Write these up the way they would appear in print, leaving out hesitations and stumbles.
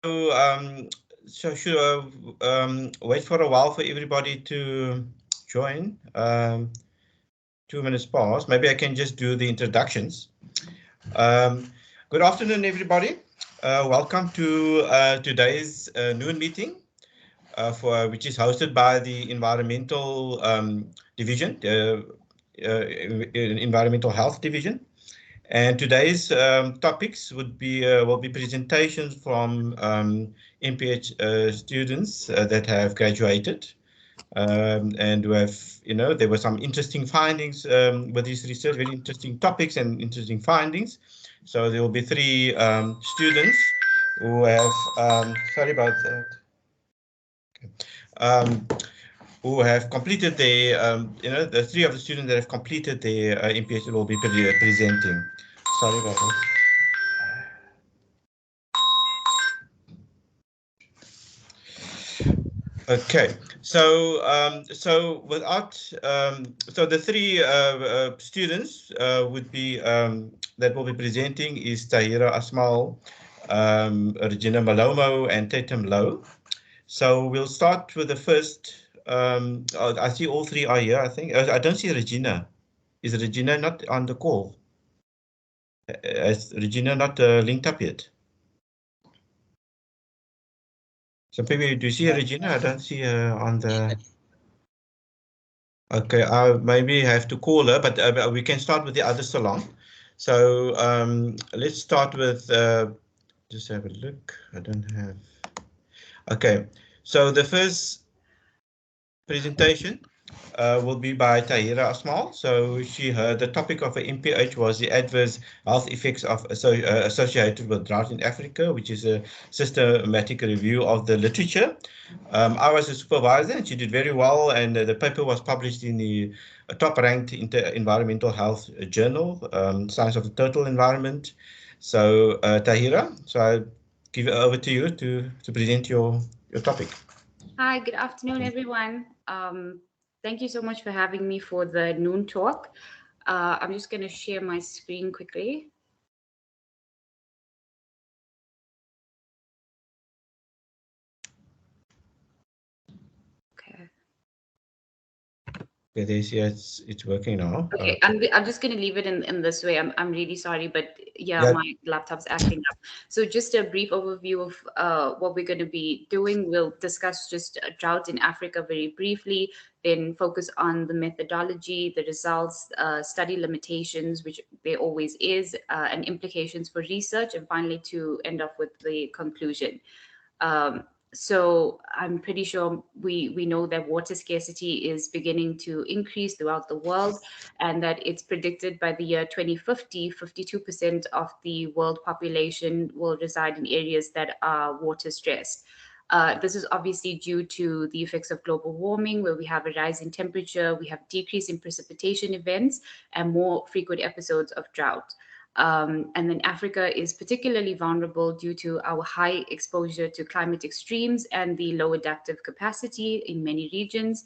Should wait for a while for everybody to join. 2 minutes past. Maybe I can just do the introductions. Good afternoon, everybody. Welcome to today's noon meeting, which is hosted by the Environmental Division, Environmental Health Division. And today's topics will be presentations from MPH students that have graduated and who have, there were some interesting findings with this research, very interesting topics and interesting findings. So there will be 3 students who have, sorry about that. Okay. Who have completed their, the 3 of the students that have completed their MPH will be presenting. Sorry about that. Okay, so so the 3 students would be that will be presenting is Tahira Asmal, Regina Molomo, and Tatum Louw. So we'll start with the first. I see all 3 are here. I think I don't see Regina. Is Regina not on the call? Is Regina not linked up yet? So maybe do you see Regina? I don't see her on the. Okay, I maybe have to call her, but we can start with the other salon. So let's start with. Just have a look. I don't have. Okay, so the first presentation will be by Tahira Asmal. So the topic of her MPH was the adverse health effects associated with drought in Africa, which is a systematic review of the literature. I was a supervisor and she did very well, and the paper was published in the top-ranked environmental health journal, Science of the Total Environment. So Tahira, so I'll give it over to you to present your topic. Hi, good afternoon, everyone. Thank you so much for having me for the noon talk. I'm just going to share my screen quickly. Okay. Yeah, it's working now. Okay, I'm just going to leave it in this way. I'm really sorry, but yeah, my laptop's acting up. So just a brief overview of what we're going to be doing. We'll discuss just drought in Africa very briefly, then focus on the methodology, the results, study limitations, which there always is, and implications for research, and finally to end off with the conclusion. So I'm pretty sure we know that water scarcity is beginning to increase throughout the world, and that it's predicted by the year 2050, 52% of the world population will reside in areas that are water stressed. This is obviously due to the effects of global warming, where we have a rise in temperature, we have decrease in precipitation events, and more frequent episodes of drought. And then Africa is particularly vulnerable due to our high exposure to climate extremes and the low adaptive capacity in many regions.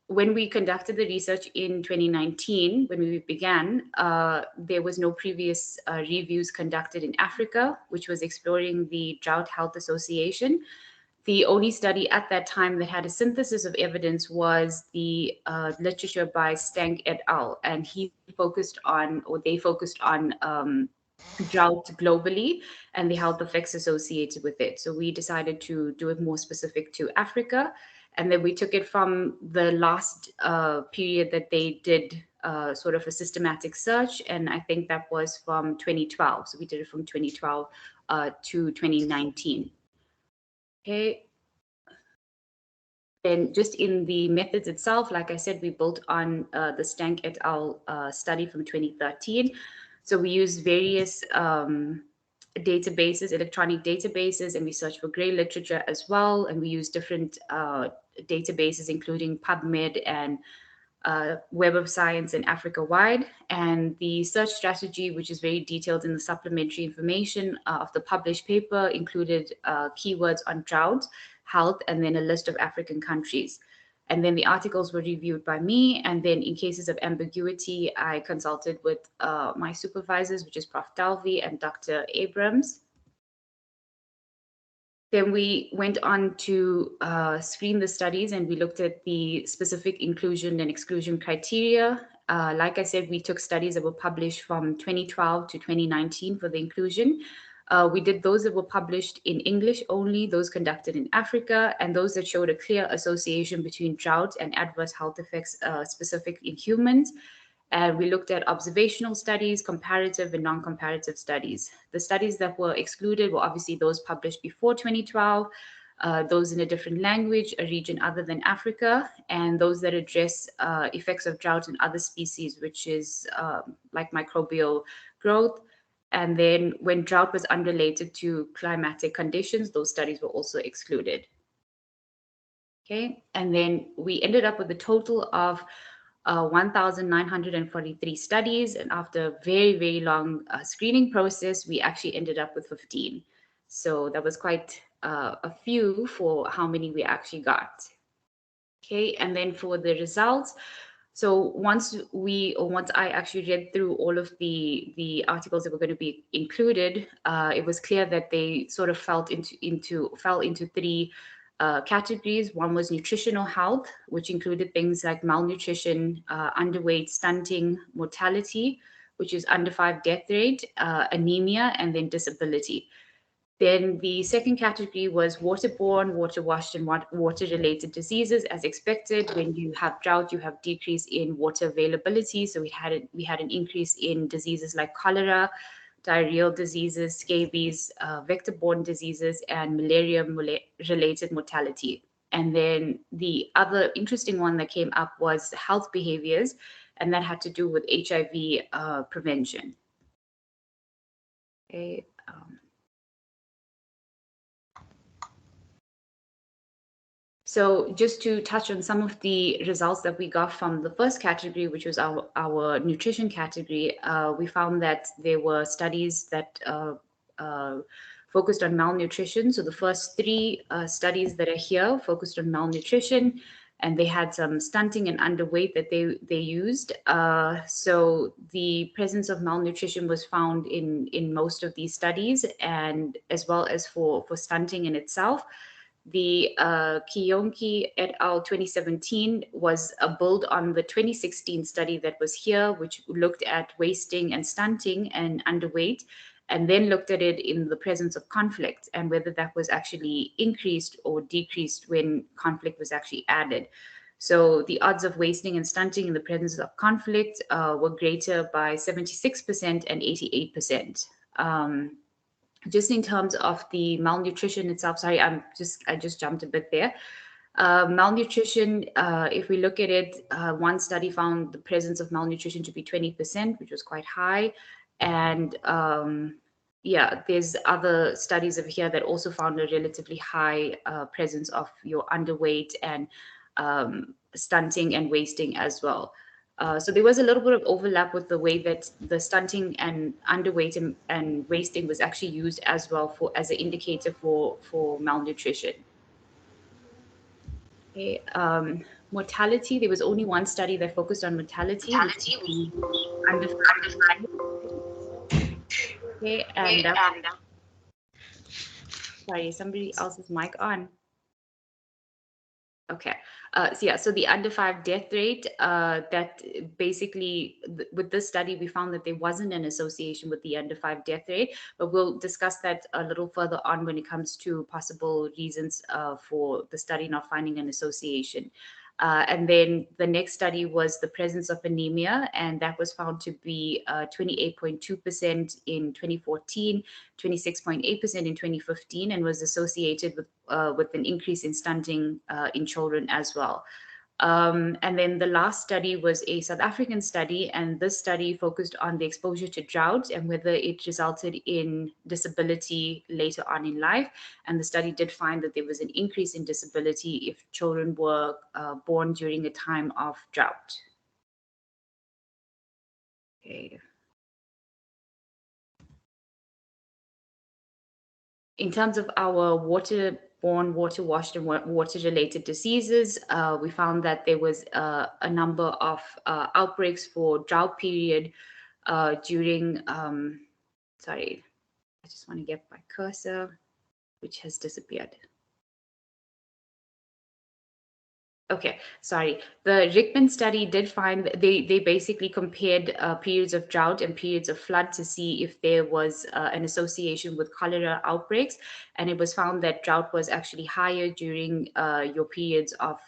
When we conducted the research in 2019, when we began, there was no previous reviews conducted in Africa, which was exploring the Drought Health Association. The only study at that time that had a synthesis of evidence was the literature by Stank et al. And they focused on drought globally and the health effects associated with it. So we decided to do it more specific to Africa. And then we took it from the last period that they did sort of a systematic search. And I think that was from 2012. So we did it from 2012 to 2019. Okay. Then just in the methods itself, like I said, we built on the Stank et al. Study from 2013. So we use various databases, electronic databases, and we search for grey literature as well. And we use different databases, including PubMed and Web of Science and Africa-wide. And the search strategy, which is very detailed in the supplementary information of the published paper, included keywords on drought, health, and then a list of African countries. And then the articles were reviewed by me. And then in cases of ambiguity, I consulted with my supervisors, which is Prof. Dalvi and Dr. Abrams. Then we went on to screen the studies, and we looked at the specific inclusion and exclusion criteria. Like I said, we took studies that were published from 2012 to 2019 for the inclusion. We did those that were published in English only, those conducted in Africa, and those that showed a clear association between drought and adverse health effects specific in humans. And we looked at observational studies, comparative and non-comparative studies. The studies that were excluded were obviously those published before 2012, those in a different language, a region other than Africa, and those that address effects of drought in other species, which is like microbial growth. And then when drought was unrelated to climatic conditions, those studies were also excluded. Okay, and then we ended up with a total of 1,943 studies, and after a very, very long screening process, we actually ended up with 15. So that was quite a few for how many we actually got. Okay, and then for the results, so once I actually read through all of the articles that were going to be included, it was clear that they sort of fell into three categories. One was nutritional health, which included things like malnutrition, underweight, stunting, mortality, which is under 5 death rate, anemia, and then disability. Then the second category was waterborne, water washed, and water-related diseases. As expected, when you have drought, you have decrease in water availability. So we had an increase in diseases like cholera, diarrheal diseases, scabies, vector-borne diseases, and malaria-related mortality. And then the other interesting one that came up was health behaviors, and that had to do with HIV prevention. Okay. So just to touch on some of the results that we got from the first category, which was our nutrition category, we found that there were studies that focused on malnutrition. So the first three studies that are here focused on malnutrition, and they had some stunting and underweight that they used. So the presence of malnutrition was found in most of these studies, and as well as for stunting in itself. The Kiyonki et al. 2017 was a build on the 2016 study that was here, which looked at wasting and stunting and underweight, and then looked at it in the presence of conflict and whether that was actually increased or decreased when conflict was actually added. So the odds of wasting and stunting in the presence of conflict were greater by 76% and 88%. Just in terms of the malnutrition itself, sorry, I just jumped a bit there. Malnutrition, if we look at it, one study found the presence of malnutrition to be 20%, which was quite high. And yeah, there's other studies over here that also found a relatively high presence of your underweight and stunting and wasting as well. So there was a little bit of overlap with the way that the stunting and underweight and wasting was actually used as well as an indicator for malnutrition. Okay, mortality. There was only one study that focused on mortality, under 5. Okay, and sorry, somebody else's mic on. Okay. So yeah, so the under 5 death rate, that basically with this study, we found that there wasn't an association with the under 5 death rate, but we'll discuss that a little further on when it comes to possible reasons for the study not finding an association. And then the next study was the presence of anemia, and that was found to be 28.2% in 2014, 26.8% in 2015, and was associated with an increase in stunting in children as well. And then the last study was a South African study, and this study focused on the exposure to drought and whether it resulted in disability later on in life. And the study did find that there was an increase in disability if children were born during a time of drought. Okay. In terms of our waterborne, water washed, and water-related diseases, we found that there was a number of outbreaks for drought period during, sorry, I just want to get my cursor. which has disappeared. Okay, sorry. The Rickman study did find they basically compared periods of drought and periods of flood to see if there was an association with cholera outbreaks, and it was found that drought was actually higher during your periods of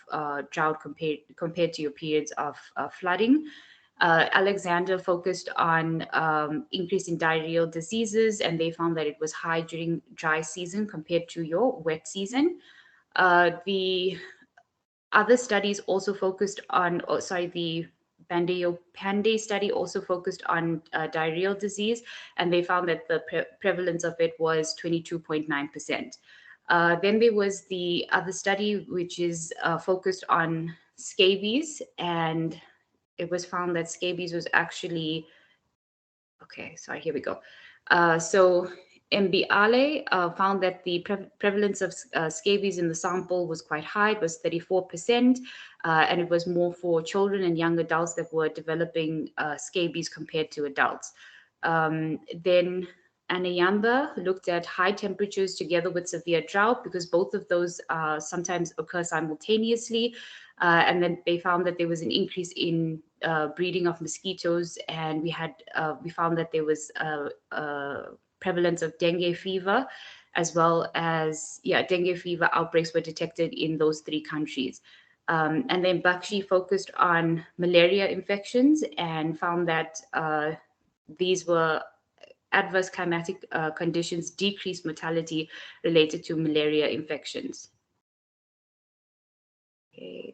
drought compared to your periods of flooding. Alexander focused on increase in diarrheal diseases, and they found that it was high during dry season compared to your wet season. The other studies also focused on, oh, sorry, the Pandey study also focused on diarrheal disease, and they found that the prevalence of it was 22.9%. Then there was the other study, which is focused on scabies, and it was found that scabies was actually, okay, sorry, here we go. So Mbiale found that the prevalence of scabies in the sample was quite high. It was 34%, and it was more for children and young adults that were developing scabies compared to adults. Then Anayamba looked at high temperatures together with severe drought, because both of those sometimes occur simultaneously. And then they found that there was an increase in breeding of mosquitoes, and we found that there was prevalence of dengue fever, as well as dengue fever outbreaks were detected in those three countries. And then Bakshi focused on malaria infections and found that these were adverse climatic conditions decreased mortality related to malaria infections. Okay.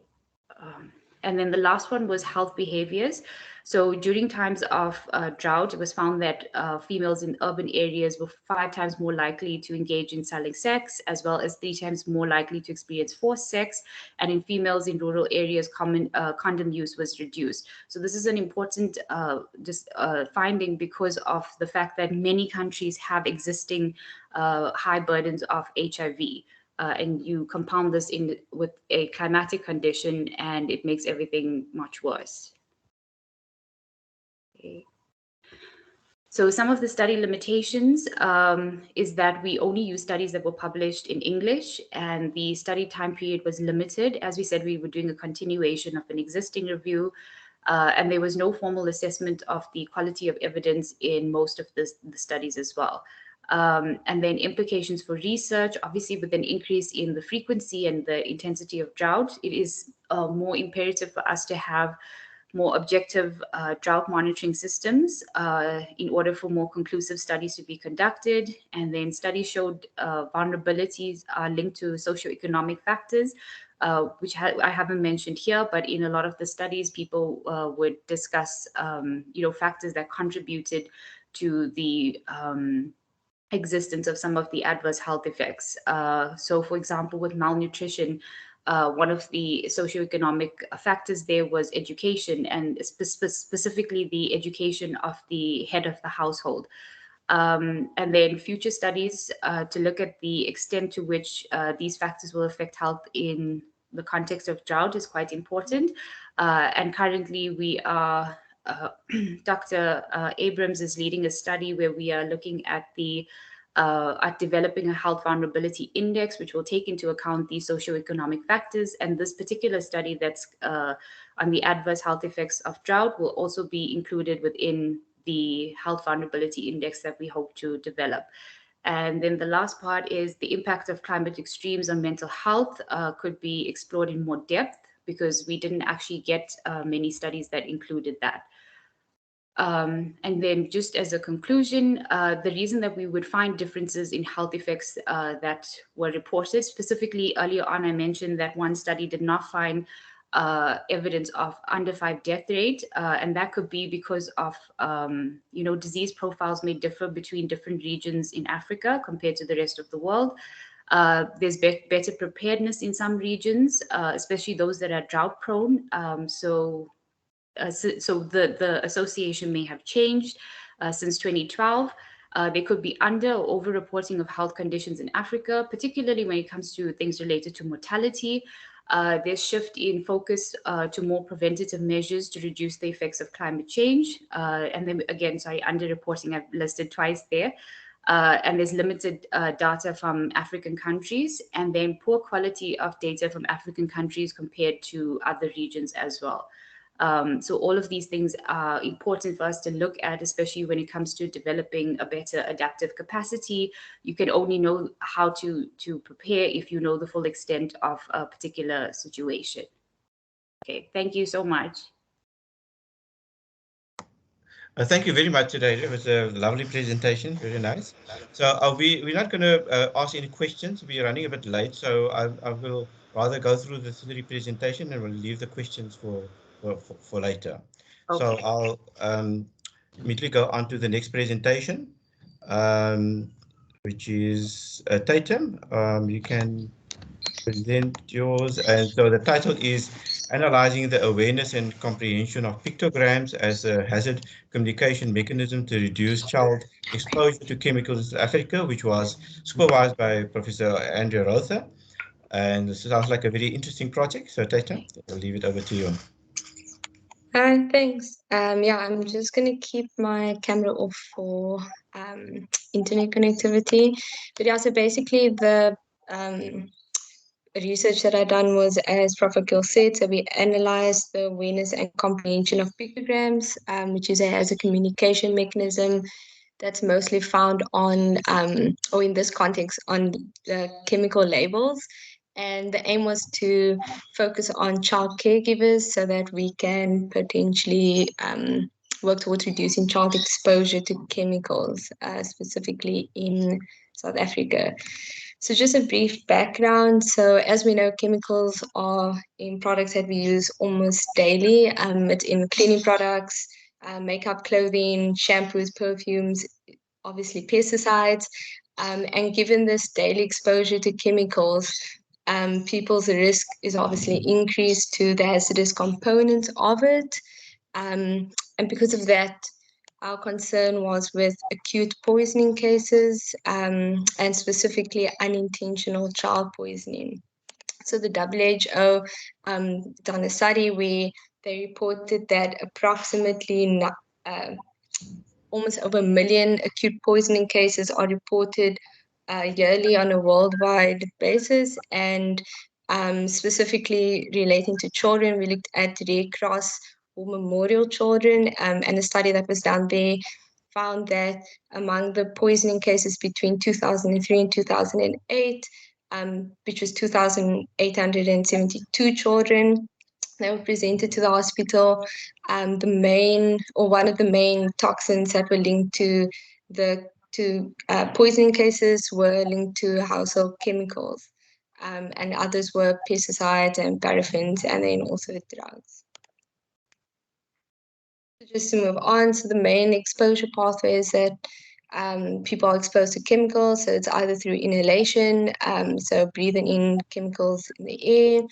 And then the last one was health behaviors. So during times of drought, it was found that females in urban areas were 5 times more likely to engage in selling sex, as well as 3 times more likely to experience forced sex. And in females in rural areas, condom use was reduced. So this is an important finding, because of the fact that many countries have existing high burdens of HIV. And you compound this in with a climatic condition, and it makes everything much worse. Okay. So some of the study limitations is that we only use studies that were published in English, and the study time period was limited. As we said, we were doing a continuation of an existing review, and there was no formal assessment of the quality of evidence in most of the studies as well. And then implications for research, obviously with an increase in the frequency and the intensity of drought, it is more imperative for us to have more objective drought monitoring systems in order for more conclusive studies to be conducted. And then studies showed vulnerabilities are linked to socioeconomic factors, which I haven't mentioned here, but in a lot of the studies, people would discuss, factors that contributed to the existence of some of the adverse health effects. So, for example, with malnutrition, one of the socioeconomic factors there was education, and specifically the education of the head of the household. And then future studies to look at the extent to which these factors will affect health in the context of drought is quite important. And currently we are Dr. Abrams is leading a study where we are looking at at developing a health vulnerability index, which will take into account these socioeconomic factors. And this particular study that's on the adverse health effects of drought will also be included within the health vulnerability index that we hope to develop. And then the last part is the impact of climate extremes on mental health could be explored in more depth, because we didn't actually get many studies that included that. And then just as a conclusion, the reason that we would find differences in health effects that were reported, specifically earlier on, I mentioned that one study did not find evidence of under 5 death rate, and that could be because of, disease profiles may differ between different regions in Africa compared to the rest of the world. There's better preparedness in some regions, especially those that are drought prone. So the association may have changed since 2012. There could be under or over reporting of health conditions in Africa, particularly when it comes to things related to mortality. There's shift in focus to more preventative measures to reduce the effects of climate change. And then again, sorry, underreporting I've listed twice there. and there's limited data from African countries, and then poor quality of data from African countries compared to other regions as well. So all of these things are important for us to look at, especially when it comes to developing a better adaptive capacity. You can only know how to prepare if you know the full extent of a particular situation. Okay, thank you so much. Thank you very much today. It was a lovely presentation, very nice. So we're not going to ask any questions. We're running a bit late, so I will rather go through the theory presentation and we'll leave the questions for later. Okay. So I'll immediately go on to the next presentation, which is Tatum. You can present yours. And so the title is Analyzing the Awareness and Comprehension of Pictograms as a Hazard Communication Mechanism to Reduce Child Exposure to Chemicals in Africa, which was supervised by Professor Andrea Rother. And this sounds like a very interesting project. So Tatum, I'll leave it over to you. Thanks. Yeah, I'm just going to keep my camera off for internet connectivity. But yeah, so basically the research that I done was, as Prof. Gill said, so we analyzed the awareness and comprehension of pictograms, which is as a communication mechanism that's mostly found on, or in this context, on the chemical labels. And the aim was to focus on child caregivers so that we can potentially work towards reducing child exposure to chemicals, specifically in South Africa. So just a brief background. So as we know, chemicals are in products that we use almost daily. It's in cleaning products, makeup, clothing, shampoos, perfumes, obviously pesticides. And given this daily exposure to chemicals, people's risk is obviously increased to the hazardous components of it. And because of that, our concern was with acute poisoning cases, and specifically unintentional child poisoning. So the WHO done a study where they reported that approximately almost over 1 million acute poisoning cases are reported yearly on a worldwide basis. And specifically relating to children, we looked at Red Cross or Memorial Children, and a study that was done there found that among the poisoning cases between 2003 and 2008, which was 2,872 children, they were presented to the hospital. The main, or one of the main toxins that were linked to the poisoning cases were linked to household chemicals, and others were pesticides and paraffins, and then also drugs. Just to move on, so the main exposure pathways that people are exposed to chemicals, so it's either through inhalation, so breathing in chemicals in the air,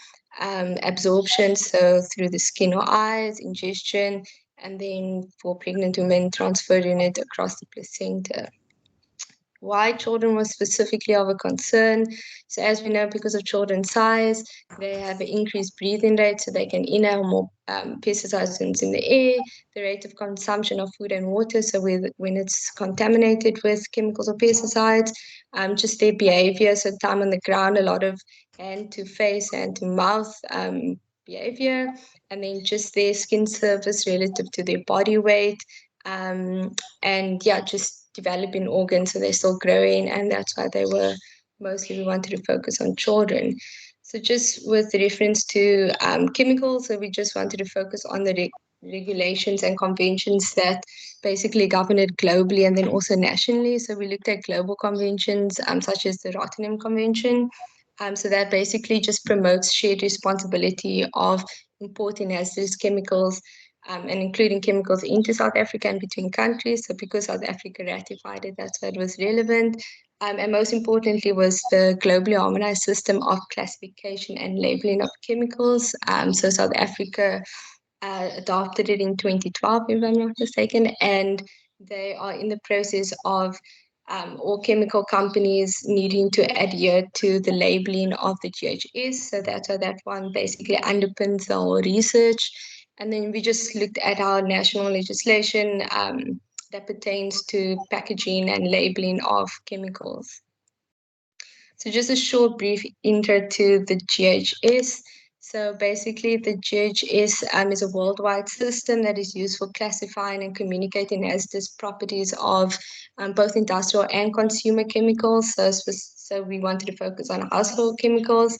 absorption, so through the skin or eyes, ingestion, and then for pregnant women, transferring it across the placenta. Why children was specifically of a concern? So as we know, because of children's size, they have an increased breathing rate, so they can inhale more pesticides in the air. The rate of consumption of food and water, so when it's contaminated with chemicals or pesticides, just their behavior, so time on the ground, a lot of hand to face, hand to mouth behavior, and then just their skin surface relative to their body weight, and yeah, just developing organs, so they're still growing, and that's why we wanted to focus on children. So just with reference to chemicals, so we just wanted to focus on the regulations and conventions that basically govern it globally and then also nationally. So we looked at global conventions such as the Rotterdam Convention. So that basically just promotes shared responsibility of importing hazardous chemicals, and including chemicals into South Africa and between countries. So because South Africa ratified it, that's why it was relevant. And most importantly was the globally harmonized system of classification and labeling of chemicals. So South Africa adopted it in 2012, if I'm not mistaken, and they are in the process of all chemical companies needing to adhere to the labeling of the GHS. So that's why that one basically underpins the whole research. And then we just looked at our national legislation that pertains to packaging and labeling of chemicals. So just a short brief intro to the GHS. So basically the GHS is a worldwide system that is used for classifying and communicating hazardous properties of both industrial and consumer chemicals. So we wanted to focus on household chemicals.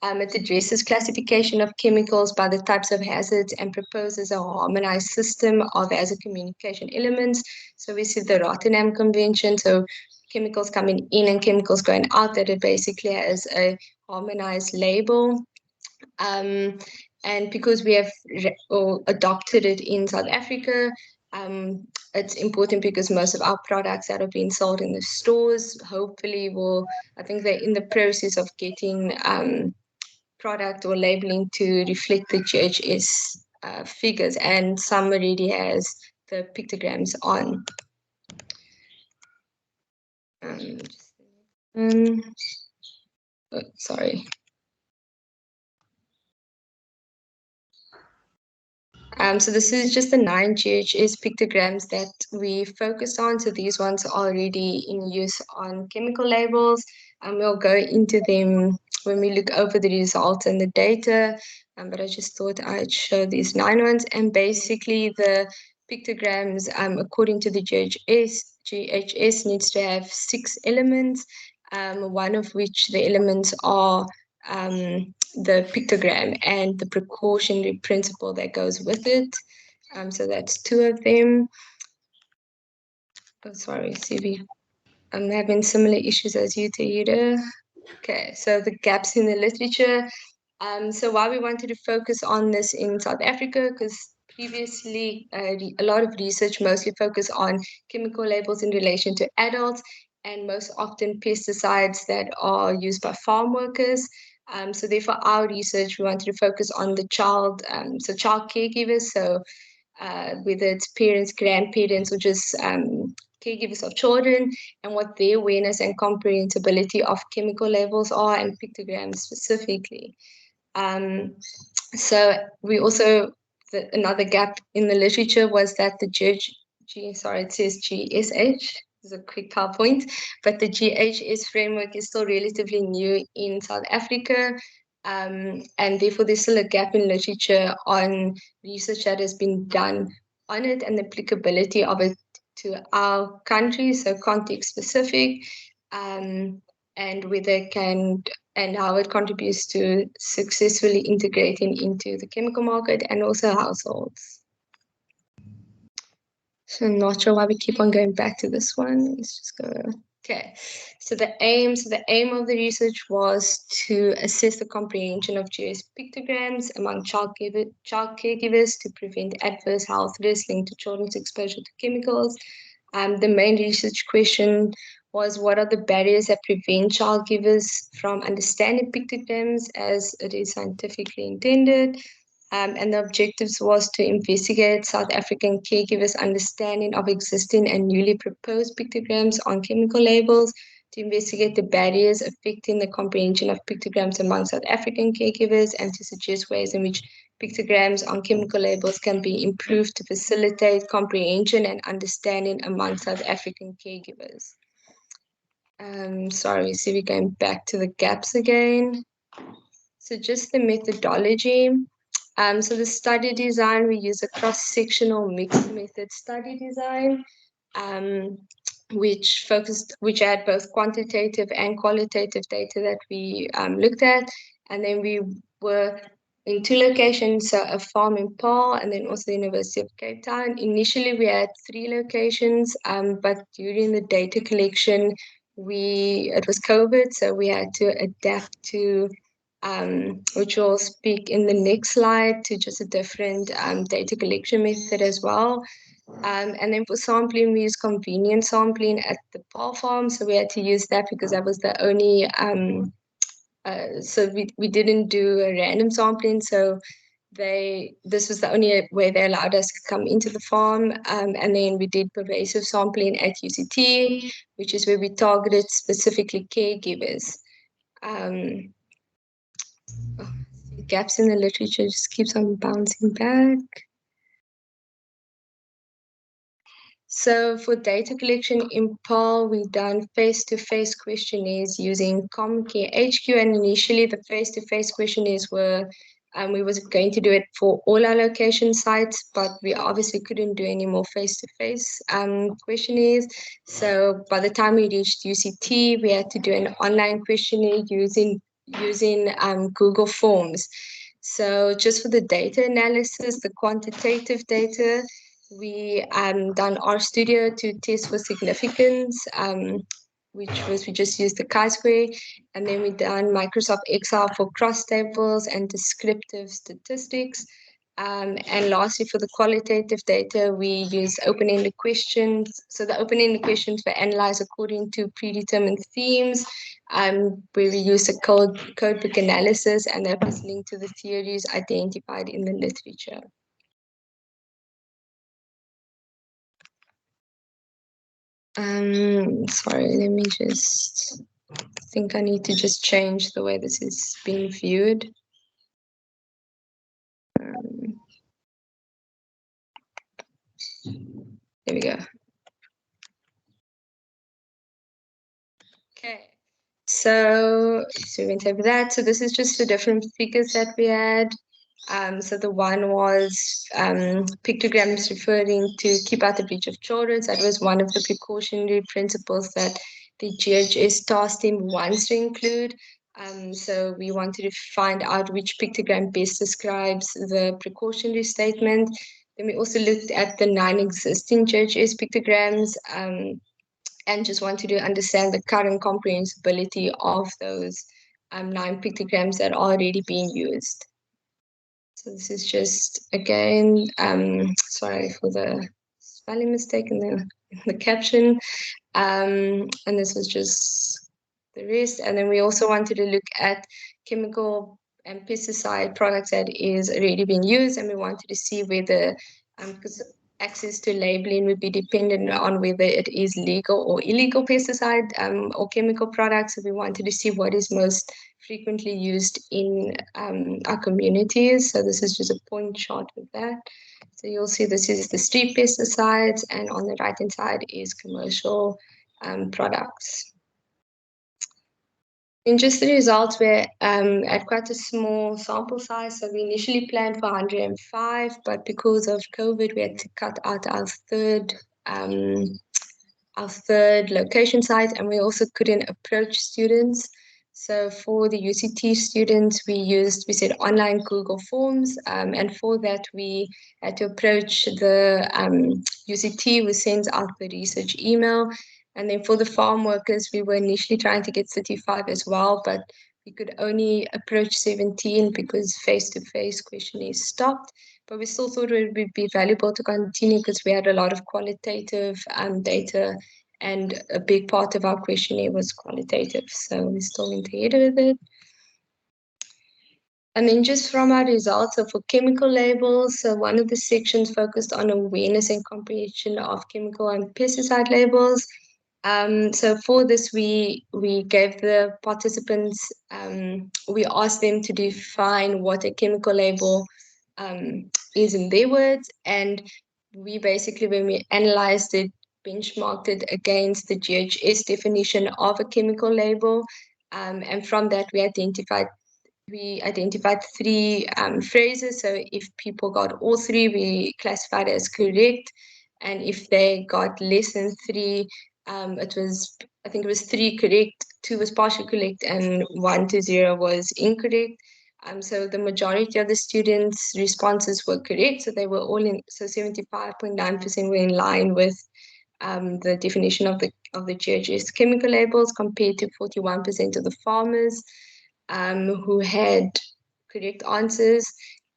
It addresses classification of chemicals by the types of hazards and proposes a harmonized system of hazard communication elements. So we see the Rotterdam Convention, so chemicals coming in and chemicals going out, that it basically has a harmonized label. And because we have adopted it in South Africa, it's important because most of our products that are being sold in the stores, hopefully I think they're in the process of getting product or labeling to reflect the GHS figures, and some already has the pictograms on. Sorry. So this is just the 9 GHS pictograms that we focused on. So these ones are already in use on chemical labels, and we'll go into them when we look over the results and the data. But I just thought I'd show these 9 ones. And basically the pictograms, according to the GHS needs to have 6 elements, one of which the elements are the pictogram and the precautionary principle that goes with it. So that's 2 of them. Oh, sorry, CV. I'm having similar issues as you, Tahira. Okay, so the gaps in the literature. So why we wanted to focus on this in South Africa, because previously a lot of research mostly focused on chemical labels in relation to adults, and most often pesticides that are used by farm workers. So therefore our research, we wanted to focus on the child, so child caregivers, so whether it's parents, grandparents, or just caregivers of children, and what their awareness and comprehensibility of chemical labels are, and pictograms specifically. So we also, another gap in the literature was that the it says GSH, is a quick PowerPoint, but the GHS framework is still relatively new in South Africa. And therefore there's still a gap in literature on research that has been done on it and the applicability of it to our country, so context specific, and whether it can, and how it contributes to successfully integrating into the chemical market and also households. So I'm not sure why we keep on going back to this one. Let's just go. Okay, so the aim of the research was to assess the comprehension of GHS pictograms among child caregivers to prevent adverse health risks linked to children's exposure to chemicals. The main research question was, what are the barriers that prevent child givers from understanding pictograms as it is scientifically intended? And the objectives was to investigate South African caregivers' understanding of existing and newly proposed pictograms on chemical labels, to investigate the barriers affecting the comprehension of pictograms among South African caregivers, and to suggest ways in which pictograms on chemical labels can be improved to facilitate comprehension and understanding among South African caregivers. Sorry, see, we're going back to the gaps again. So just the methodology. So the study design, we use a cross-sectional mixed method study design, which had both quantitative and qualitative data that we looked at. And then we were in 2 locations, so a farm in Paarl and then also the University of Cape Town. Initially, we had 3 locations, but during the data collection, it was COVID, so we had to adapt to which we'll speak in the next slide, to just a different data collection method as well. And then for sampling, we use convenient sampling at the Paarl farm. So we had to use that because that was the only, so we didn't do a random sampling. So this was the only way they allowed us to come into the farm. And then we did pervasive sampling at UCT, which is where we targeted specifically caregivers. Gaps in the literature just keeps on bouncing back. So for data collection in PAL, we've done face-to-face questionnaires using ComCare HQ, and initially the face-to-face questionnaires were, we was going to do it for all our location sites, but we obviously couldn't do any more face-to-face questionnaires. So by the time we reached UCT, we had to do an online questionnaire using Google Forms. So just for the data analysis, the quantitative data, we done RStudio to test for significance, which was we just used the chi-square, and then we done Microsoft Excel for cross tables and descriptive statistics. And lastly, for the qualitative data, we use open-ended questions. So the open-ended questions were analyzed according to predetermined themes, where we use a codebook analysis, and that was linked to the theories identified in the literature. Sorry, let me just think I need to just change the way this is being viewed. There we go. Okay, so we went over that. So this is just the different figures that we had. So the one was pictograms referring to keep out the reach of children. So that was one of the precautionary principles that the GHS tasked him once to include. So we wanted to find out which pictogram best describes the precautionary statement. Then we also looked at the 9 existing GHS pictograms and just wanted to understand the current comprehensibility of those 9 pictograms that are already being used. So this is just, again, sorry for the spelling mistake in the caption. And this was just the rest. And then we also wanted to look at chemical and pesticide products that is already being used. And we wanted to see whether, because access to labeling would be dependent on whether it is legal or illegal pesticide or chemical products. So we wanted to see what is most frequently used in our communities. So this is just a point chart of that. So you'll see this is the street pesticides, and on the right-hand side is commercial products. And just the results were at quite a small sample size. So we initially planned for 105, but because of COVID, we had to cut out our third location site, and we also couldn't approach students. So for the UCT students, we said online Google Forms, and for that we had to approach the UCT, who sends out the research email. And then for the farm workers, we were initially trying to get 35 as well, but we could only approach 17 because face-to-face questionnaires stopped. But we still thought it would be valuable to continue because we had a lot of qualitative data, and a big part of our questionnaire was qualitative. So we still went ahead with it. And then just from our results, so for chemical labels, so one of the sections focused on awareness and comprehension of chemical and pesticide labels. So for this, we gave the participants, we asked them to define what a chemical label is in their words. And we basically, when we analyzed it, benchmarked it against the GHS definition of a chemical label. And from that, we identified 3 phrases. So if people got all 3, we classified as correct. And if they got less than 3, I think it was 3 correct, 2 was partially correct, and 1 to 0 was incorrect. So the majority of the students' responses were correct. So they were all in. So 75.9% were in line with the definition of the GHS chemical labels, compared to 41% of the farmers who had correct answers.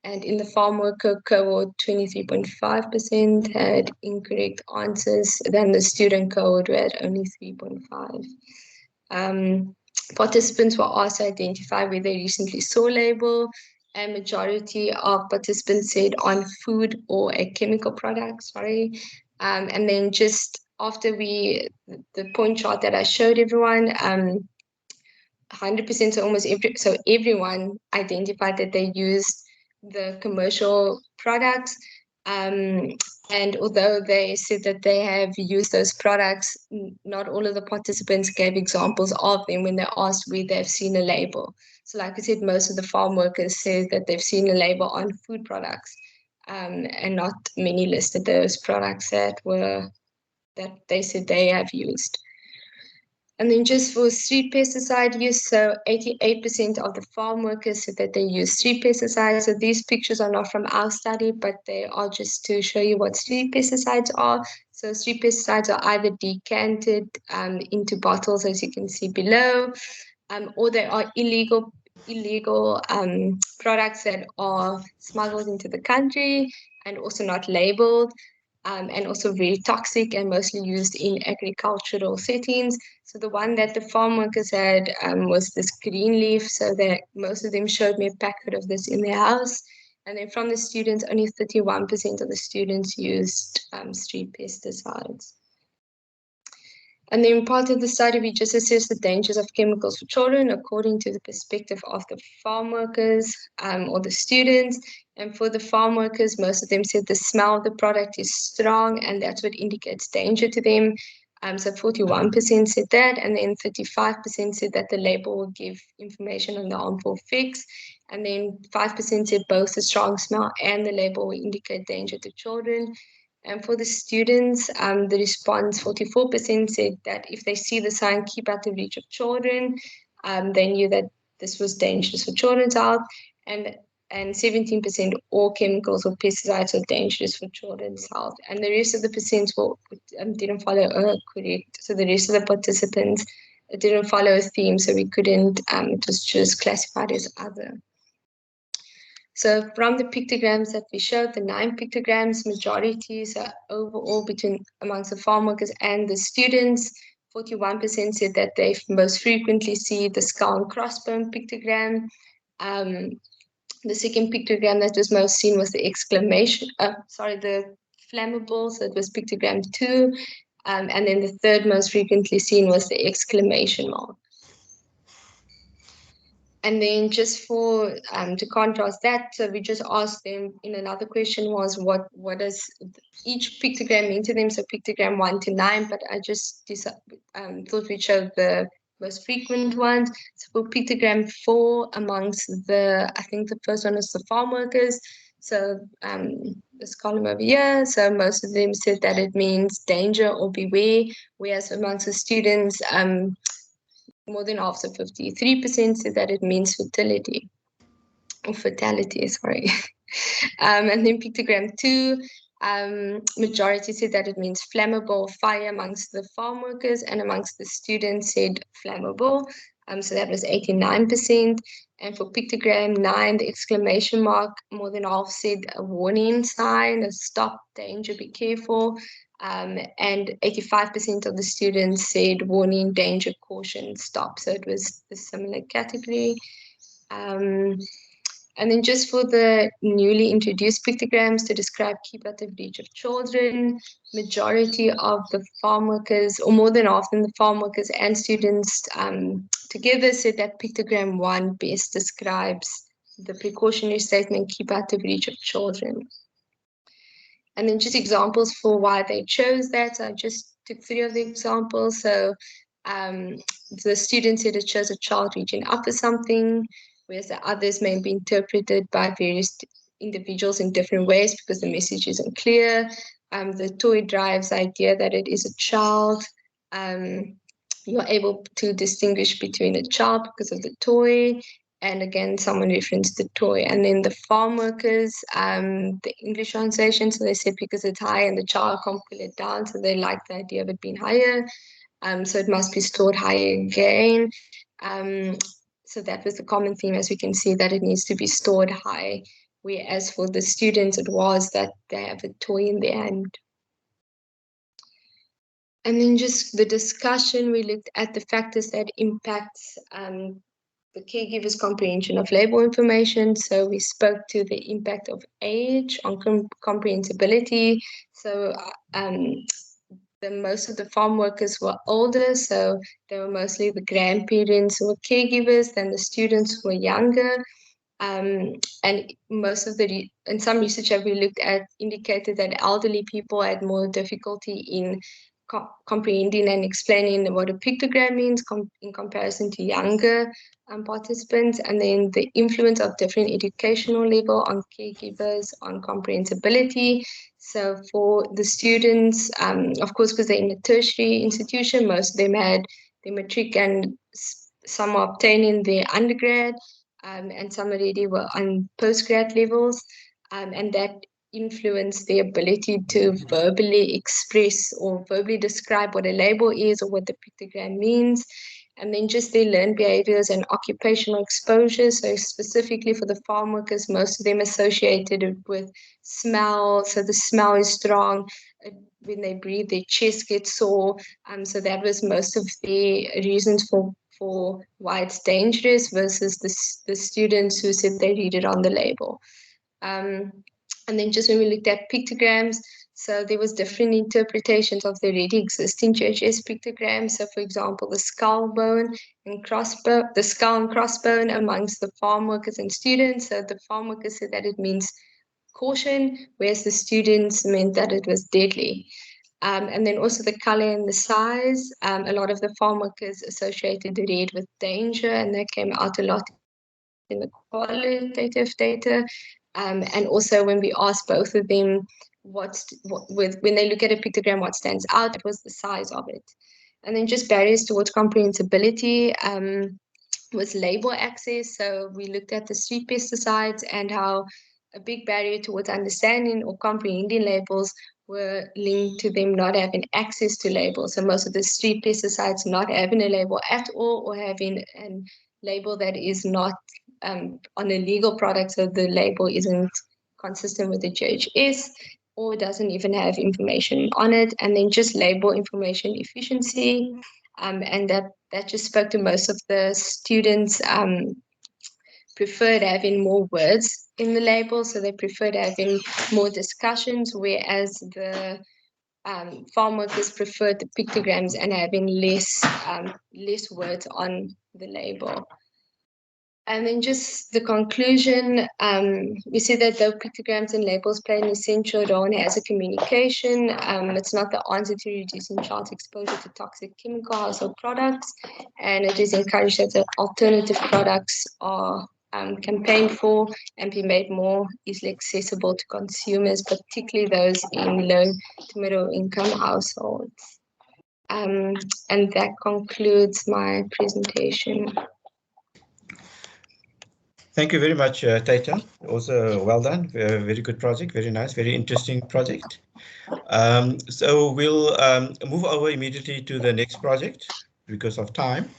And in the farm worker cohort, 23.5% had incorrect answers. Then the student cohort had only 3.5%. Participants were asked to identify where they recently saw a label. A majority of participants said on food or a chemical product, and then just after the point chart that I showed everyone, 100%, so everyone identified that they used the commercial products, and And although they said that they have used those products, not all of the participants gave examples of them when they asked where they've seen a label. So like I said, most of the farm workers said that they've seen a label on food products, and not many listed those products that they said they have used. And then just for street pesticide use, so 88% of the farm workers said that they use street pesticides. So these pictures are not from our study, but they are just to show you what street pesticides are. So street pesticides are either decanted into bottles, as you can see below, or they are illegal products that are smuggled into the country and also not labeled. And also very toxic and mostly used in agricultural settings. So the one that the farm workers had was this green leaf. So that most of them showed me a packet of this in their house. And then from the students, only 31% of the students used street pesticides. And then part of the study, we just assessed the dangers of chemicals for children according to the perspective of the farm workers or the students. And for the farm workers, most of them said the smell of the product is strong and that's what indicates danger to them. So 41% said that, and then 35% said that the label will give information on the harmful effects. And then 5% said both the strong smell and the label will indicate danger to children. And for the students, the response, 44% said that if they see the sign, keep out the reach of children, they knew that this was dangerous for children's health. And 17% all chemicals or pesticides are dangerous for children's health. And the rest of the percents didn't follow correct. So the rest of the participants didn't follow a theme, so we couldn't, it was just classified as other. So from the pictograms that we showed, the 9 pictograms, majorities are overall amongst the farm workers and the students. 41% said that they most frequently see the skull and crossbone pictogram. The second pictogram that was most seen was the the flammable, so it was pictogram 2. And then the third most frequently seen was the exclamation mark. And then just for to contrast that, so we just asked them in another question was what does each pictogram mean to them? So pictogram 1 to 9, but I just thought we'd show the most frequent ones. So for pictogram 4, amongst I think the first one is the farm workers. So this column over here, so most of them said that it means danger or beware, whereas amongst the students, more than half, so 53% said that it means fatality. And then pictogram 2, majority said that it means flammable, fire amongst the farm workers, and amongst the students said flammable. So that was 89%. And for pictogram 9, the exclamation mark, more than half said a warning sign, a stop, danger, be careful. And 85% of the students said warning, danger, caution, stop. So it was a similar category. And then just for the newly introduced pictograms to describe keep out of reach of children, majority of the farm workers, or more than half of the farm workers and students together said that pictogram 1 best describes the precautionary statement, keep out of reach of children. And then just examples for why they chose that. So I just took 3 of the examples. So the student said it shows a child reaching up for something, whereas the others may be interpreted by various individuals in different ways because the message isn't clear. The toy drives the idea that it is a child. You're able to distinguish between a child because of the toy. And again, someone referenced the toy. And then the farm workers, the English translation, so they said because it's high and the child can't pull it down, so they like the idea of it being higher. So it must be stored higher again. So that was the common theme, as we can see, that it needs to be stored high. Whereas for the students, it was that they have a toy in their hand. And then just the discussion, we looked at the factors that impact the caregiver's comprehension of label information. So we spoke to the impact of age on comprehensibility. So most of the farm workers were older, so they were mostly the grandparents who were caregivers, then the students who were younger. And most of and some research that we looked at indicated that elderly people had more difficulty in comprehending and explaining what a pictogram means in comparison to younger participants, and then the influence of different educational level on caregivers on comprehensibility. So for the students, of course, because they're in a tertiary institution, most of them had their matric and some are obtaining their undergrad, and some already were on postgrad levels, and that influenced their ability to verbally express or verbally describe what a label is or what the pictogram means. And then just their learned behaviors and occupational exposure. So specifically for the farm workers, most of them associated it with smell. So the smell is strong. When they breathe, their chest gets sore. So that was most of the reasons for why it's dangerous versus the students who said they read it on the label. And then just when we looked at pictograms, so there was different interpretations of the already existing GHS pictograms. So for example, the skull and crossbone amongst the farm workers and students. So the farm workers said that it means caution, whereas the students meant that it was deadly. And then also the color and the size. A lot of the farm workers associated the red with danger, and that came out a lot in the qualitative data. And also when we asked both of them when they look at a pictogram, what stands out, it was the size of it. And then just barriers towards comprehensibility was label access. So we looked at the street pesticides and how a big barrier towards understanding or comprehending labels were linked to them not having access to labels. So most of the street pesticides not having a label at all, or having a label that is not on a legal product, so the label isn't consistent with the GHS or doesn't even have information on it. And then just label information efficiency, and that just spoke to most of the students preferred having more words in the label, so they preferred having more discussions, whereas the farm workers preferred the pictograms and having less words on the label. And then just the conclusion, we see that though pictograms and labels play an essential role in hazard communication, it's not the answer to reducing child's exposure to toxic chemical household products, and it is encouraged that the alternative products are campaigned for and be made more easily accessible to consumers, particularly those in low to middle income households. And that concludes my presentation. Thank you very much, Tatum. Also, well done. Very good project. Very nice. Very interesting project. So we'll move over immediately to the next project because of time.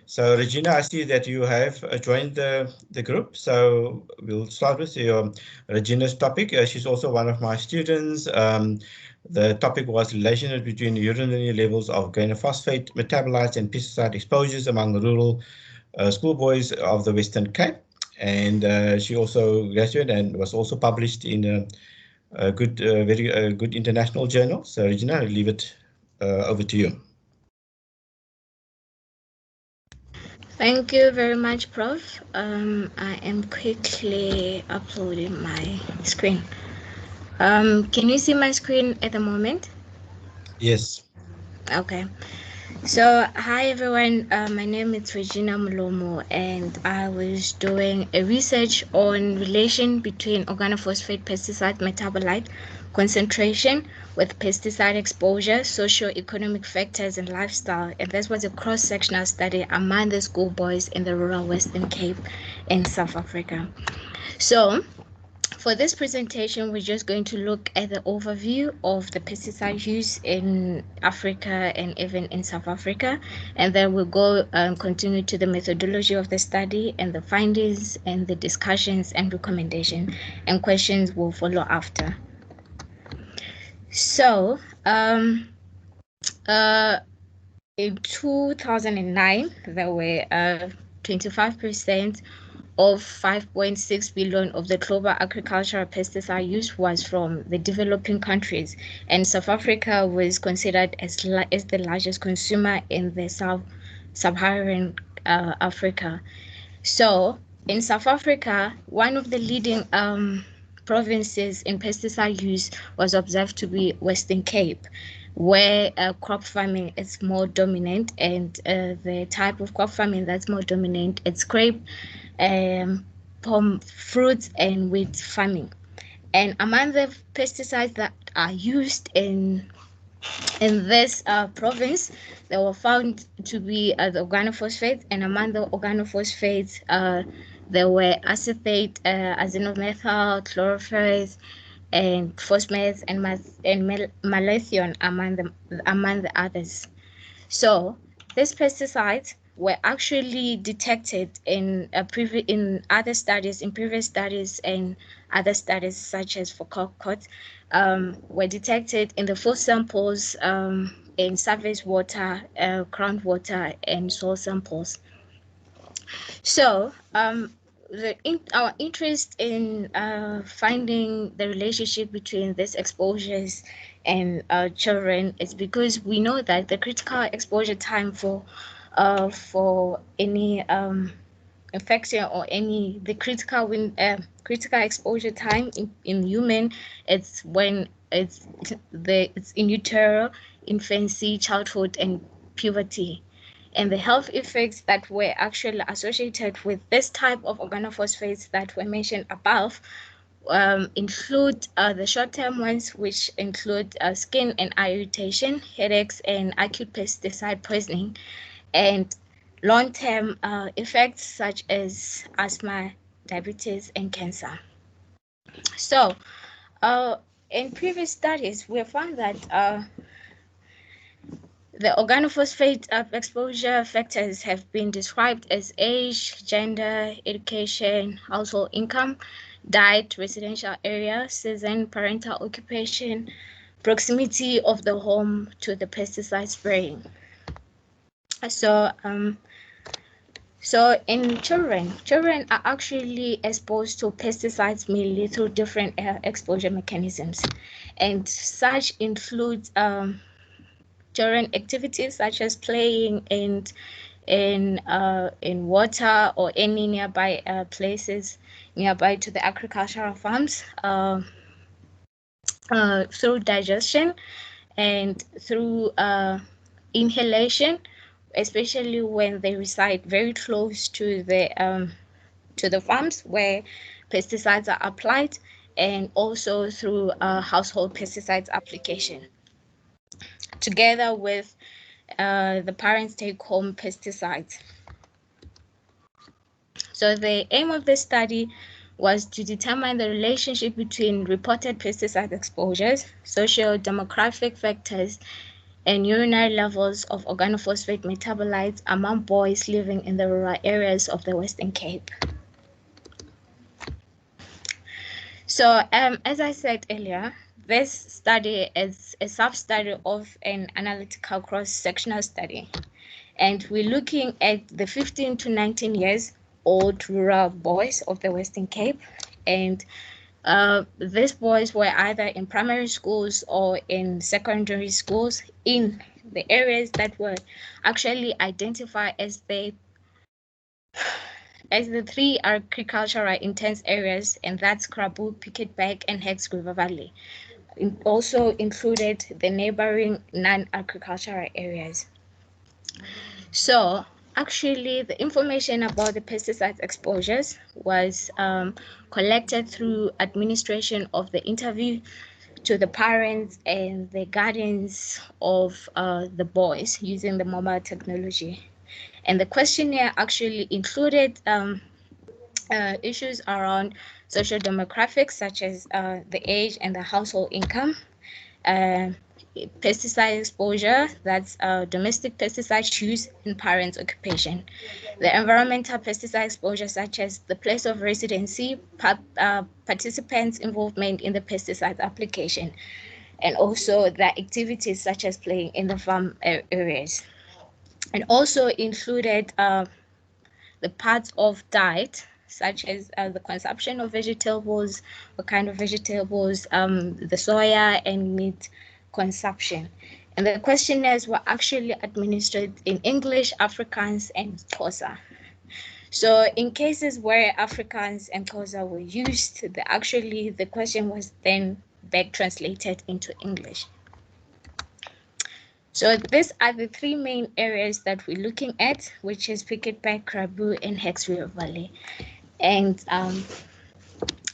So Regina, I see that you have joined the group. So we'll start with your Regina's topic. She's also one of my students. The topic was relationship between urinary levels of grain phosphate metabolites and pesticide exposures among the rural schoolboys of the Western Cape. And she also graduated and was also published in a good, very good international journal. So Regina, I'll leave it over to you. Thank you very much, Prof. I am quickly uploading my screen. Can you see my screen at the moment? Yes. Okay. So, hi everyone, my name is Regina Molomo, and I was doing a research on relation between organophosphate pesticide metabolite concentration with pesticide exposure, socio-economic factors, and lifestyle. And this was a cross-sectional study among the schoolboys in the rural Western Cape in South Africa. So, for this presentation, we're just going to look at the overview of the pesticide use in Africa and even in South Africa, and then we'll go continue to the methodology of the study and the findings and the discussions and recommendation, and questions will follow after. So, in 2009, there were 25% of 5.6 billion of the global agricultural pesticide use was from the developing countries, and South Africa was considered as the largest consumer in the Sub-Saharan Africa. So In South Africa, one of the leading provinces in pesticide use was observed to be Western Cape, where crop farming is more dominant, and the type of crop farming that's more dominant is grape, palm fruits, and wheat farming. And among the pesticides that are used in this province, they were found to be the organophosphates, and among the organophosphates, there were acetate, azinomethyl, chlorophyll, and phosphate, and malathion among the others. So these pesticides were actually detected in previous studies and other studies such as for cot, were detected in the food samples, in surface water, groundwater, and soil samples. So our interest in finding the relationship between these exposures and children is because we know that the critical exposure time for any infection or the critical exposure time in human, it's when it's in utero, infancy, childhood, and puberty. And the health effects that were actually associated with this type of organophosphates that were mentioned above include the short-term ones, which include skin and eye irritation, headaches, and acute pesticide poisoning, and long-term effects such as asthma, diabetes, and cancer. So in previous studies, we found that the organophosphate exposure factors have been described as age, gender, education, household income, diet, residential area, season, parental occupation, proximity of the home to the pesticide spraying. So in children are actually exposed to pesticides mainly through different exposure mechanisms, and such includes children activities such as playing in water or any nearby places nearby to the agricultural farms, through digestion and through inhalation, especially when they reside very close to the farms where pesticides are applied, and also through household pesticides application, together with the parents take home pesticides. So the aim of the study was to determine the relationship between reported pesticide exposures, socio-demographic factors, and urinary levels of organophosphate metabolites among boys living in the rural areas of the Western Cape. So as I said earlier, this study is a sub-study of an analytical cross-sectional study, and we're looking at the 15 to 19 years old rural boys of the Western Cape, and these boys were either in primary schools or in secondary schools in the areas that were actually identified as the three agricultural intense areas, and that's Krabu, Piketberg, and Hex River Valley. It also included the neighboring non-agricultural areas. So actually, the information about the pesticide exposures was collected through administration of the interview to the parents and the guardians of the boys using the mobile technology. And the questionnaire actually included issues around social demographics, such as the age and the household income, pesticide exposure, that's domestic pesticide use, and parents' occupation. The environmental pesticide exposure, such as the place of residency, participants' involvement in the pesticide application, and also the activities such as playing in the farm areas. And also included the parts of diet, such as the consumption of vegetables, what kind of vegetables, the soya and meat consumption. And the questionnaires were actually administered in English, Afrikaans, and Xhosa. So in cases where Afrikaans and Xhosa were used, the question was then back translated into English. So these are the three main areas that we're looking at, which is Piketberg, Krabou, and Hex River Valley. And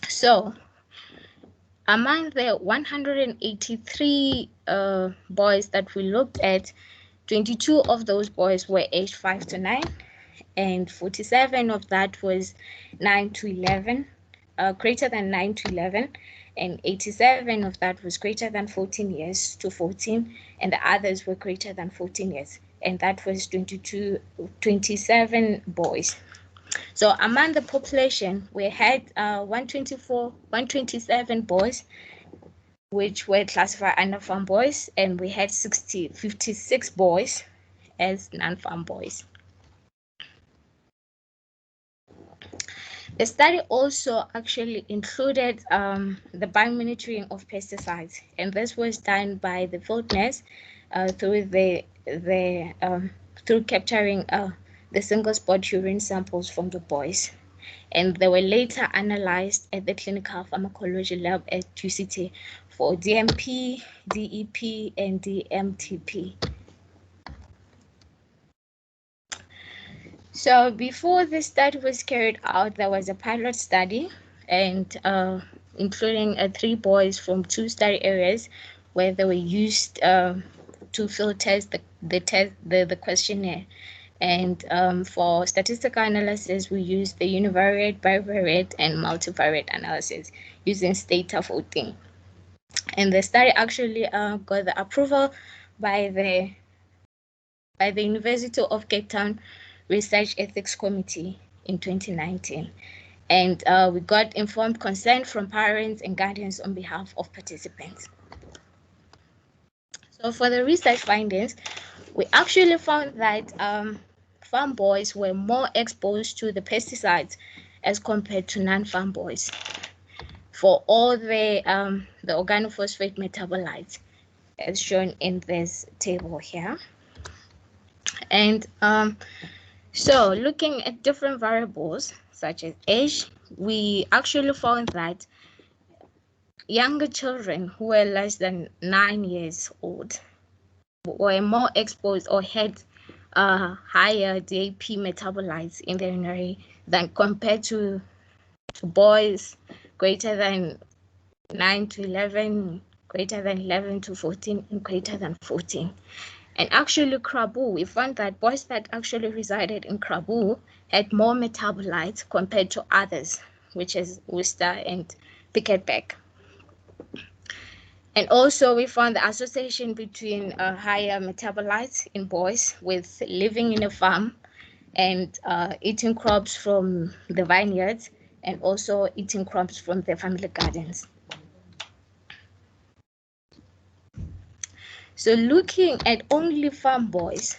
so among the 183 boys that we looked at, 22 of those boys were aged 5 to 9, and 47 of that was 9 to 11, greater than 9 to 11, and 87 of that was greater than 14 years to 14, and the others were greater than 14 years, and that was 27 boys. So among the population, we had 127 boys, which were classified under farm boys, and we had 56 boys as non-farm boys. The study also actually included the biomonitoring of pesticides, and this was done by the field nurse through capturing the single spot urine samples from the boys, and they were later analyzed at the clinical pharmacology lab at UCT for DMP, DEP, and DMTP. So before this study was carried out, there was a pilot study, and including 3 boys from 2 study areas, where they were used to field test the questionnaire. And for statistical analysis, we used the univariate, bivariate, and multivariate analysis using Stata 14. And the study actually got the approval by the University of Cape Town Research Ethics Committee in 2019. And we got informed consent from parents and guardians on behalf of participants. So for the research findings, we actually found that farm boys were more exposed to the pesticides as compared to non-farm boys for all the organophosphate metabolites, as shown in this table here. And so looking at different variables such as age, we actually found that younger children who were less than 9 years old were more exposed or had higher DAP metabolites in their urine than compared to boys greater than 9 to 11, greater than 11 to 14, and greater than 14. And actually, Krabou, we found that boys that actually resided in Krabou had more metabolites compared to others, which is Worcester and Piketberg. And also, we found the association between higher metabolites in boys with living in a farm and eating crops from the vineyards, and also eating crops from the family gardens. So looking at only farm boys,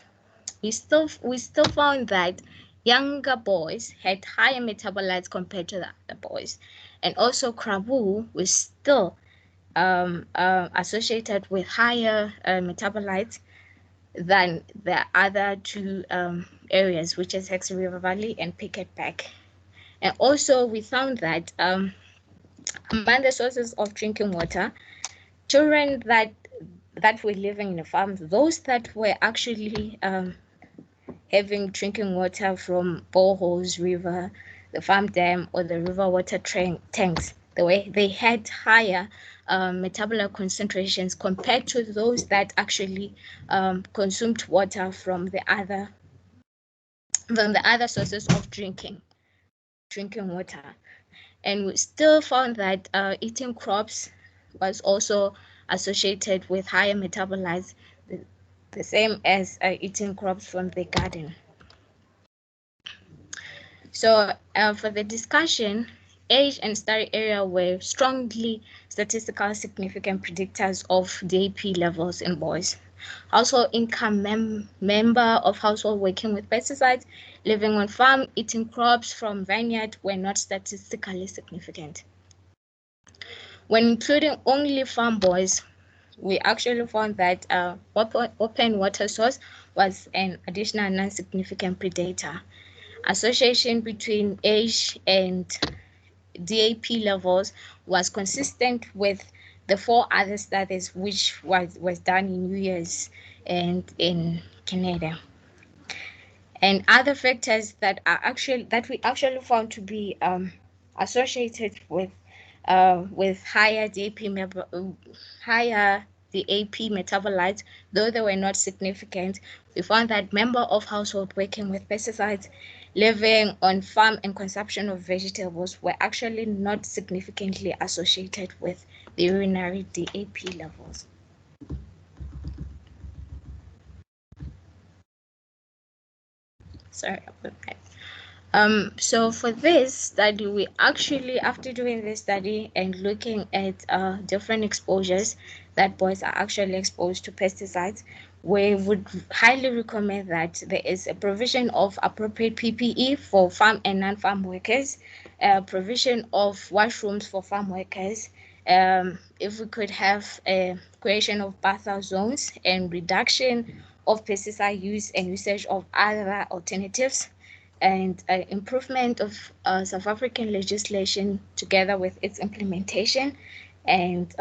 we still found that younger boys had higher metabolites compared to the other boys, and also Krabou was still associated with higher metabolites than the other 2 areas, which is Hex River Valley and Piketberg. And also we found that among the sources of drinking water, children that were living in the farms, those that were actually having drinking water from boreholes, river, the farm dam, or the river water tanks, they had higher metabolite concentrations compared to those that actually consumed water from the other sources of drinking water. And we still found that eating crops was also associated with higher metabolites, the same as eating crops from the garden. So for the discussion, age and study area were strongly statistically significant predictors of DAP levels in boys. Household income, member of household working with pesticides, living on farm, eating crops from vineyard were not statistically significant. When including only farm boys, we actually found that open water source was an additional non-significant predator. association between age and DAP levels was consistent with the 4 other studies which was done in US and in Canada. And other factors that we actually found to be associated with higher DAP metabolites, though they were not significant. We found that members of household working with pesticides, living on farm and consumption of vegetables were actually not significantly associated with the urinary DAP levels. Sorry about that. So for this study, we actually, after doing this study and looking at different exposures that boys are actually exposed to pesticides, we would highly recommend that there is a provision of appropriate PPE for farm and non-farm workers, provision of washrooms for farm workers, if we could have a creation of bathhouse zones and reduction of pesticide use and usage of other alternatives, and improvement of South African legislation together with its implementation, and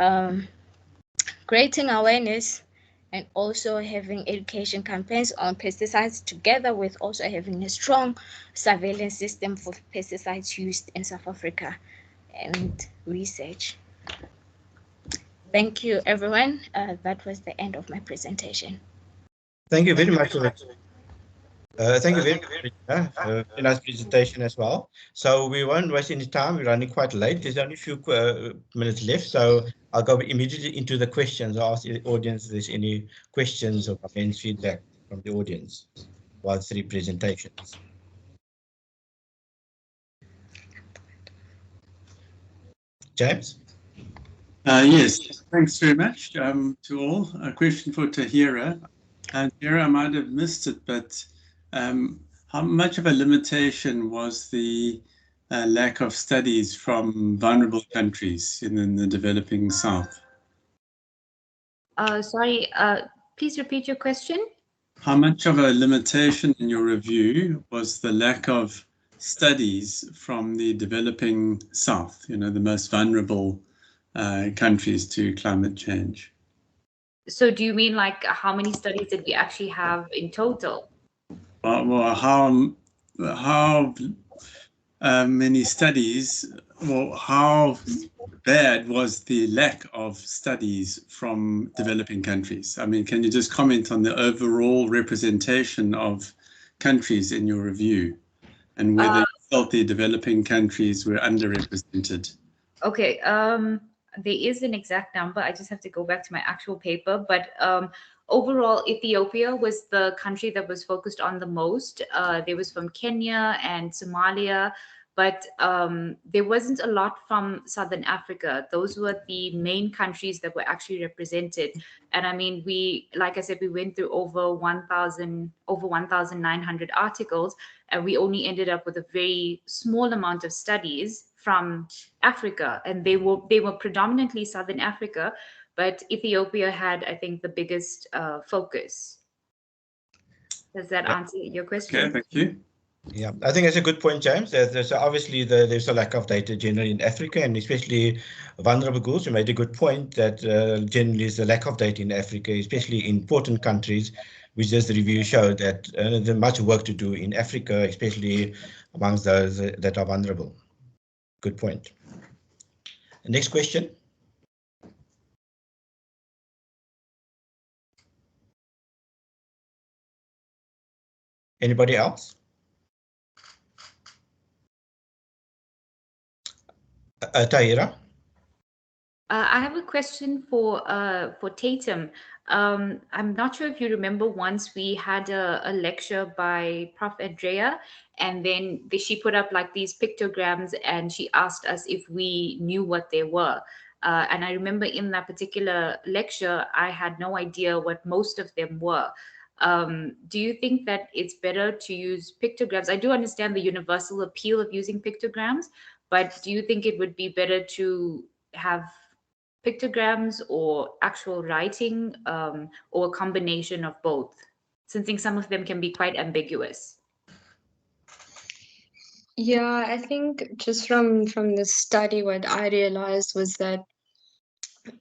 creating awareness, and also having education campaigns on pesticides, together with also having a strong surveillance system for pesticides used in South Africa and research. Thank you, everyone. That was the end of my presentation. Thank you very much. Thank you very much, for a nice presentation as well. So we won't waste any time. We're running quite late. There's only a few minutes left, so I'll go immediately into the questions. I'll ask the audience if there's any questions or comments, feedback from the audience while 3 presentations. James? Yes, thanks very much to all. A question for Tahira. Tahira, I might have missed it, but how much of a limitation was the lack of studies from vulnerable countries in the developing South? Sorry, please repeat your question. How much of a limitation in your review was the lack of studies from the developing South, the most vulnerable countries to climate change? So do you mean like how many studies did we actually have in total? Well, how many studies, well, how bad was the lack of studies from developing countries? I mean, can you just comment on the overall representation of countries in your review and whether you felt the developing countries were underrepresented? Okay, there is an exact number. I just have to go back to my actual paper, but overall, Ethiopia was the country that was focused on the most. There was from Kenya and Somalia, but there wasn't a lot from Southern Africa. Those were the main countries that were actually represented. And I mean, like I said, we went through over 1,900 articles, and we only ended up with a very small amount of studies from Africa, and they were predominantly Southern Africa, but Ethiopia had, I think, the biggest focus. Does that answer your question? Okay, thank you. Yeah, I think that's a good point, James. There's obviously there's a lack of data generally in Africa, and especially vulnerable groups. You made a good point that generally is a lack of data in Africa, especially in important countries, which this review showed that there's much work to do in Africa, especially amongst those that are vulnerable. Good point. Next question. Anybody else? Tahira? I have a question for Tatum. I'm not sure if you remember, once we had a lecture by Prof. Andrea, and then she put up like these pictograms, and she asked us if we knew what they were. And I remember in that particular lecture, I had no idea what most of them were. Do you think that it's better to use pictograms? I do understand the universal appeal of using pictograms, but do you think it would be better to have pictograms or actual writing, or a combination of both, since some of them can be quite ambiguous? Yeah, I think just from the study, what I realized was that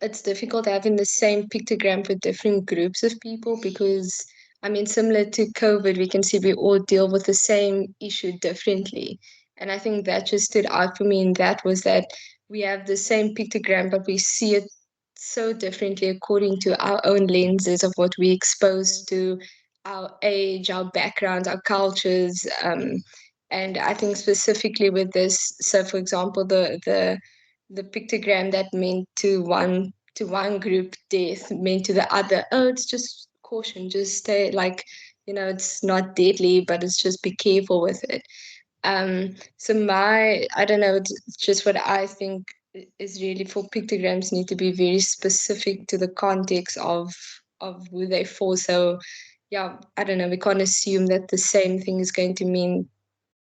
it's difficult having the same pictogram for different groups of people because, I mean, similar to COVID, we can see we all deal with the same issue differently. And I think that just stood out for me, and that was that we have the same pictogram, but we see it so differently according to our own lenses of what we exposed to, our age, our backgrounds, our cultures. And I think specifically with this, so for example, the pictogram that meant to one group death meant to the other, oh, it's just caution, just stay, like, it's not deadly, but it's just be careful with it. So I don't know, it's just what I think is really, for pictograms need to be very specific to the context of who they for. So yeah, I don't know, we can't assume that the same thing is going to mean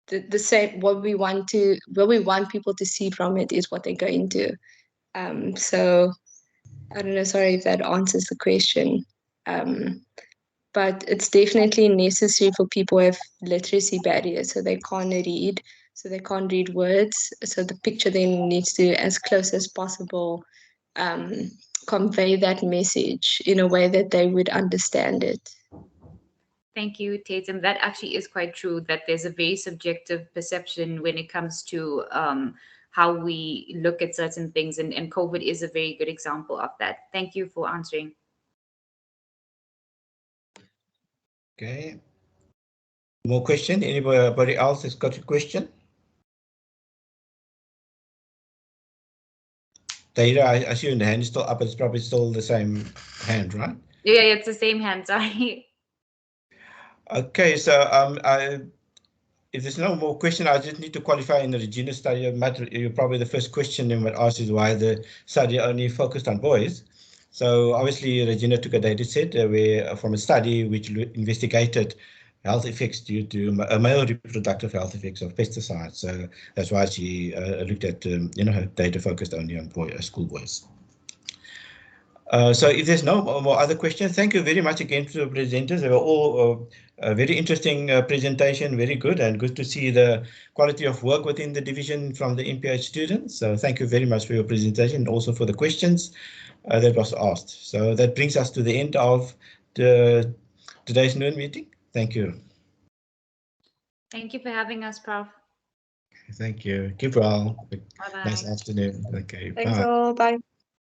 the same. What we want people to see from it is what they're going to. So I don't know, sorry if that answers the question. But it's definitely necessary for people who have literacy barriers, so they can't read words. So the picture then needs to, as close as possible, convey that message in a way that they would understand it. Thank you, Tatum. That actually is quite true, that there's a very subjective perception when it comes to how we look at certain things, and COVID is a very good example of that. Thank you for answering. Okay. More question? Anybody else has got a question? Taylor, I assume the hand is still up. It's probably still the same hand, right? Yeah, it's the same hand. Sorry. Okay, so if there's no more question, I just need to qualify in the Regina study. You're probably the first question in what asked is why the study only focused on boys. So obviously Regina took a data set from a study which investigated health effects due to male reproductive health effects of pesticides. So that's why she looked at her data focused only on school boys. So if there's no more other questions, thank you very much again to the presenters. They were all a very interesting presentation, very good, and good to see the quality of work within the division from the MPH students. So thank you very much for your presentation and also for the questions that was asked. So that brings us to the end of today's noon meeting. Thank you. Thank you for having us, Prof. Thank you. Keep well. Bye-bye. Nice afternoon. Okay. Thanks bye. all. Bye.